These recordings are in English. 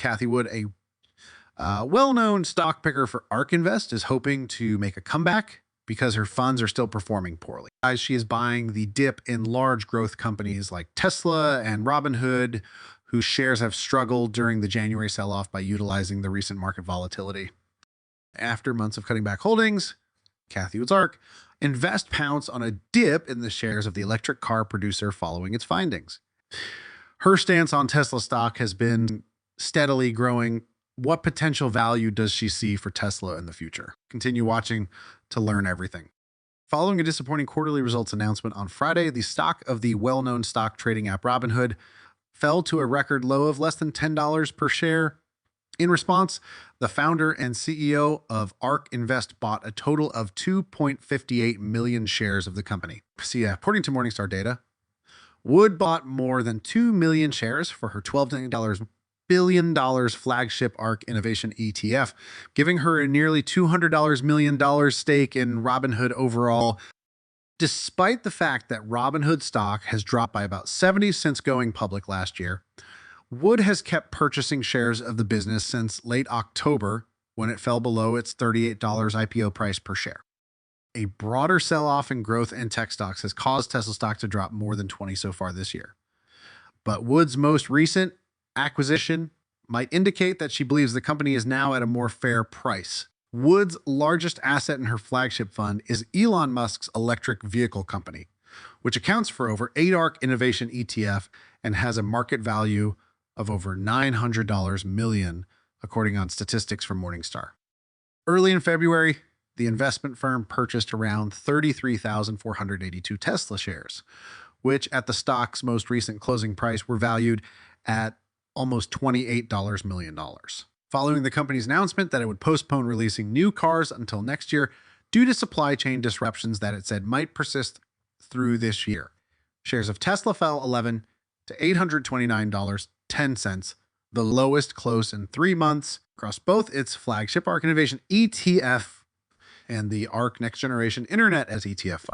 Cathie Wood, a well-known stock picker for ARK Invest, is hoping to make a comeback because her funds are still performing poorly. She is buying the dip in large growth companies like Tesla and Robinhood, whose shares have struggled during the January sell-off by utilizing the recent market volatility. After months of cutting back holdings, Cathie Wood's ARK Invest pounced on a dip in the shares of the electric car producer following its findings. Her stance on Tesla stock has been steadily growing. What potential value does she see for Tesla in the future? Continue watching to learn everything. Following a disappointing quarterly results announcement on Friday, the stock of the well-known stock trading app Robinhood fell to a record low of less than $10 per share. In response, the founder and CEO of ARK Invest bought a total of 2.58 million shares of the company. See, according to Morningstar data, Wood bought more than 2 million shares for her $12 billion flagship ARK Innovation ETF, giving her a nearly $200 million stake in Robinhood overall. Despite the fact that Robinhood stock has dropped by about 70 since going public last year, Wood has kept purchasing shares of the business since late October, when it fell below its $38 IPO price per share. A broader sell-off in growth and tech stocks has caused Tesla stock to drop more than 20 so far this year. But Wood's most recent acquisition might indicate that she believes the company is now at a more fair price. Wood's largest asset in her flagship fund is Elon Musk's electric vehicle company, which accounts for over 8 ARK Innovation ETF and has a market value of over $900 million, according on statistics from Morningstar. Early in February, the investment firm purchased around 33,482 Tesla shares, which at the stock's most recent closing price were valued at almost $28 million. Following the company's announcement that it would postpone releasing new cars until next year due to supply chain disruptions that it said might persist through this year, shares of Tesla fell 11 to $829.10, the lowest close in 3 months across both its flagship ARK Innovation ETF and the ARK Next Generation Internet as ETF.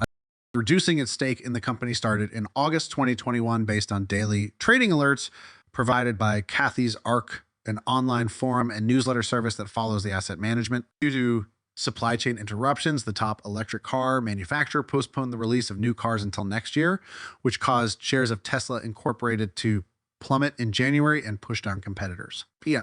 Reducing its stake in the company started in August 2021 based on daily trading alerts provided by Cathie's ARK, an online forum and newsletter service that follows the asset management. Due to supply chain interruptions, the top electric car manufacturer postponed the release of new cars until next year, which caused shares of Tesla Incorporated to plummet in January and push down competitors. Yeah.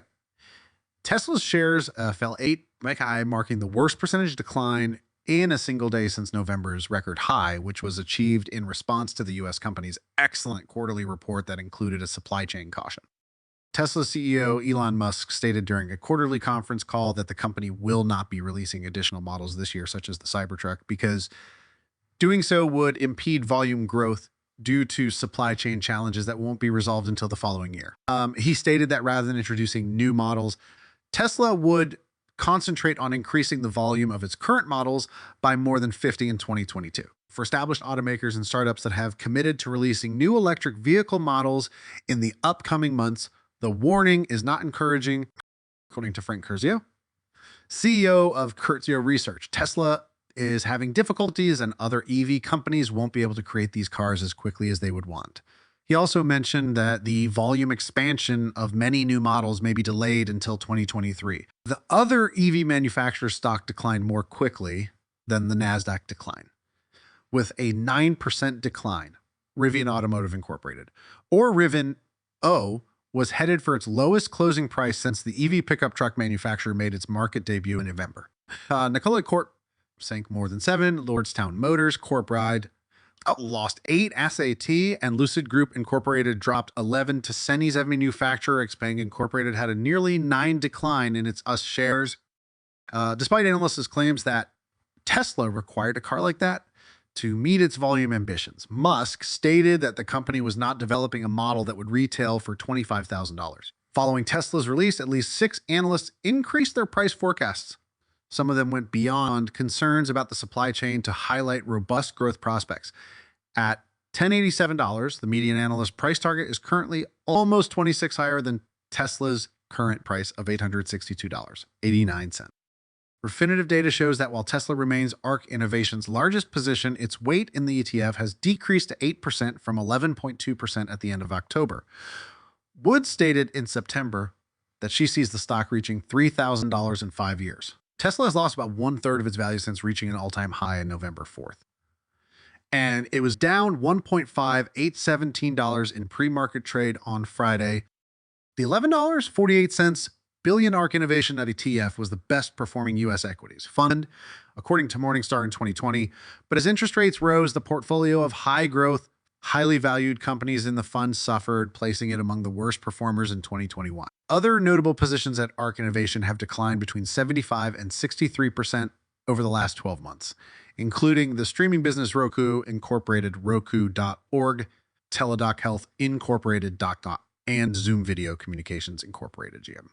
Tesla's shares fell 8 high, marking the worst percentage decline in a single day since November's record high, which was achieved in response to the U.S. company's excellent quarterly report that included a supply chain caution. Tesla CEO Elon Musk stated during a quarterly conference call that the company will not be releasing additional models this year, such as the Cybertruck, because doing so would impede volume growth due to supply chain challenges that won't be resolved until the following year. He stated that rather than introducing new models, Tesla would concentrate on increasing the volume of its current models by more than 50 in 2022. For established automakers and startups that have committed to releasing new electric vehicle models in the upcoming months, the warning is not encouraging. According to Frank Curzio, CEO of Curzio Research, Tesla is having difficulties and other EV companies won't be able to create these cars as quickly as they would want. He also mentioned that the volume expansion of many new models may be delayed until 2023. The other EV manufacturer stock declined more quickly than the NASDAQ decline, with a 9% decline. Rivian Automotive Incorporated, or Rivian O, was headed for its lowest closing price since the EV pickup truck manufacturer made its market debut in November. Nikola Corp sank more than 7. Lordstown Motors Corp lost 8. SAT and Lucid Group Incorporated dropped 11 to Seni's EV manufacturer Xpeng Incorporated had a nearly 9 decline in its US shares. Despite analysts' claims that Tesla required a car like that to meet its volume ambitions, Musk stated that the company was not developing a model that would retail for $25,000. Following Tesla's release, at least 6 analysts increased their price forecasts. Some of them went beyond concerns about the supply chain to highlight robust growth prospects. At $1,087, the median analyst price target is currently almost 26 higher than Tesla's current price of $862.89. Refinitiv data shows that while Tesla remains ARK Innovation's largest position, its weight in the ETF has decreased to 8% from 11.2% at the end of October. Wood stated in September, that she sees the stock reaching $3,000 in 5 years. Tesla has lost about 1/3 of its value since reaching an all-time high on November 4th. And it was down $1.5817 in pre-market trade on Friday. The $11.48 billion ARK Innovation ETF was the best performing U.S. equities fund, according to Morningstar in 2020. But as interest rates rose, the portfolio of high growth, highly valued companies in the fund suffered, placing it among the worst performers in 2021. Other notable positions at ARK Innovation have declined between 75 and 63% over the last 12 months, including the streaming business Roku Incorporated, Roku.org, Teladoc Health Incorporated, and Zoom Video Communications Incorporated, GM.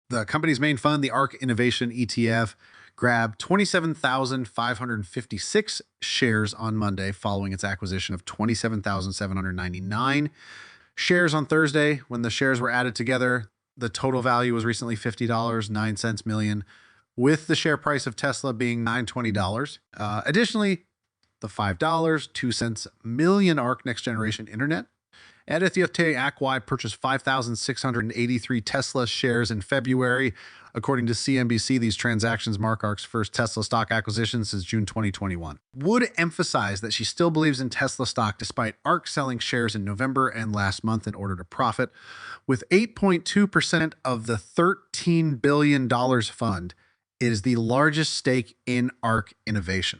The company's main fund, the ARK Innovation ETF, grabbed 27,556 shares on Monday following its acquisition of 27,799 shares on Thursday. When the shares were added together, the total value was recently $50.09 million, with the share price of Tesla being $920. Additionally, the $5.02 million ARK Next Generation Internet Cathie purchased 5,683 Tesla shares in February. According to CNBC, these transactions mark ARK's first Tesla stock acquisition since June 2021. Wood emphasized that she still believes in Tesla stock despite ARK selling shares in November and last month in order to profit. With 8.2% of the $13 billion fund, it is the largest stake in ARK Innovation.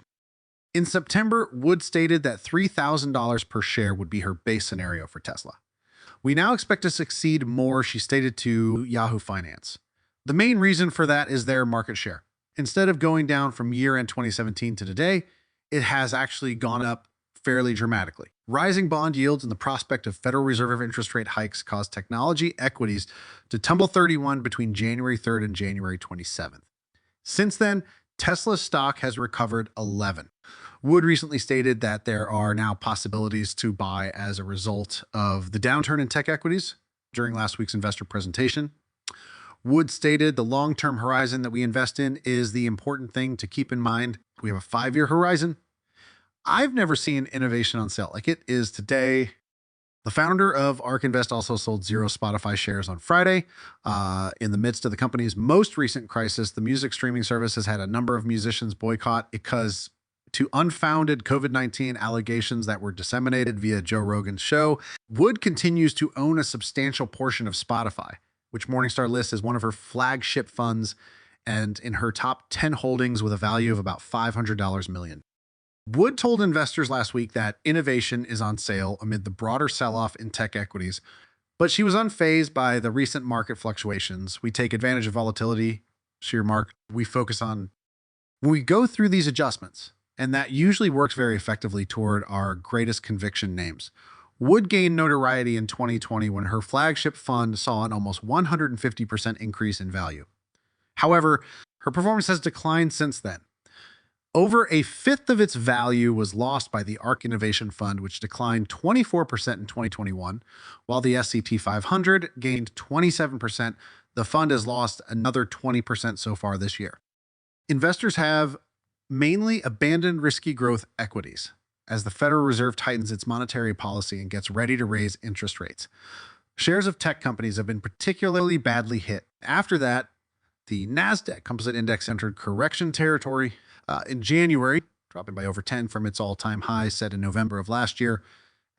In September, Wood stated that $3,000 per share would be her base scenario for Tesla. We now expect to succeed more, she stated to Yahoo Finance. The main reason for that is their market share. Instead of going down from year-end 2017 to today, it has actually gone up fairly dramatically. Rising bond yields and the prospect of Federal Reserve interest rate hikes caused technology equities to tumble 31 between January 3rd and January 27th. Since then, Tesla's stock has recovered 11. Wood recently stated that there are now possibilities to buy as a result of the downturn in tech equities during last week's investor presentation. Wood stated the long-term horizon that we invest in is the important thing to keep in mind. We have a 5-year horizon. I've never seen innovation on sale like it is today. The founder of ARK Invest also sold 0 Spotify shares on Friday. In the midst of the company's most recent crisis, the music streaming service has had a number of musicians boycott because to unfounded COVID-19 allegations that were disseminated via Joe Rogan's show. Wood continues to own a substantial portion of Spotify, which Morningstar lists as one of her flagship funds and in her top 10 holdings with a value of about $500 million. Wood told investors last week that innovation is on sale amid the broader sell-off in tech equities, but she was unfazed by the recent market fluctuations. We take advantage of volatility, she remarked. We focus on when we go through these adjustments, and that usually works very effectively toward our greatest conviction names. Wood gained notoriety in 2020 when her flagship fund saw an almost 150% increase in value. However, her performance has declined since then. Over a fifth of its value was lost by the ARK Innovation Fund, which declined 24% in 2021, while the SCT 500 gained 27%. The fund has lost another 20% so far this year. Investors have mainly abandoned risky growth equities as the Federal Reserve tightens its monetary policy and gets ready to raise interest rates. Shares of tech companies have been particularly badly hit. After that, the NASDAQ Composite Index entered correction territory in January, dropping by over 10 from its all-time high set in November of last year.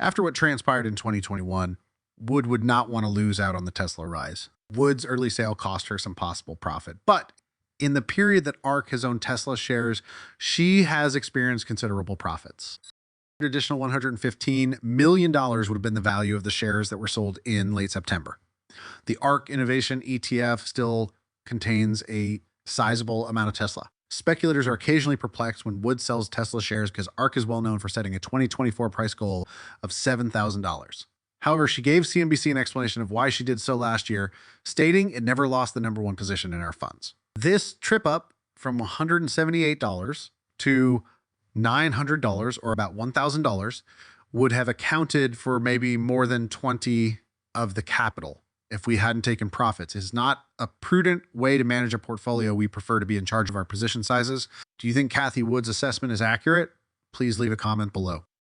After what transpired in 2021, Wood would not want to lose out on the Tesla rise. Wood's early sale cost her some possible profit, but in the period that ARK has owned Tesla shares, she has experienced considerable profits. An additional $115 million would have been the value of the shares that were sold in late September. The ARK Innovation ETF still contains a sizable amount of Tesla. Speculators are occasionally perplexed when Wood sells Tesla shares because ARK is well known for setting a 2024 price goal of $7,000. However, she gave CNBC an explanation of why she did so last year, stating it never lost the #1 position in our funds. This trip up from $178 to $900, or about $1,000, would have accounted for maybe more than 20 of the capital if we hadn't taken profits. It's not a prudent way to manage a portfolio. We prefer to be in charge of our position sizes. Do you think Cathie Wood's assessment is accurate? Please leave a comment below.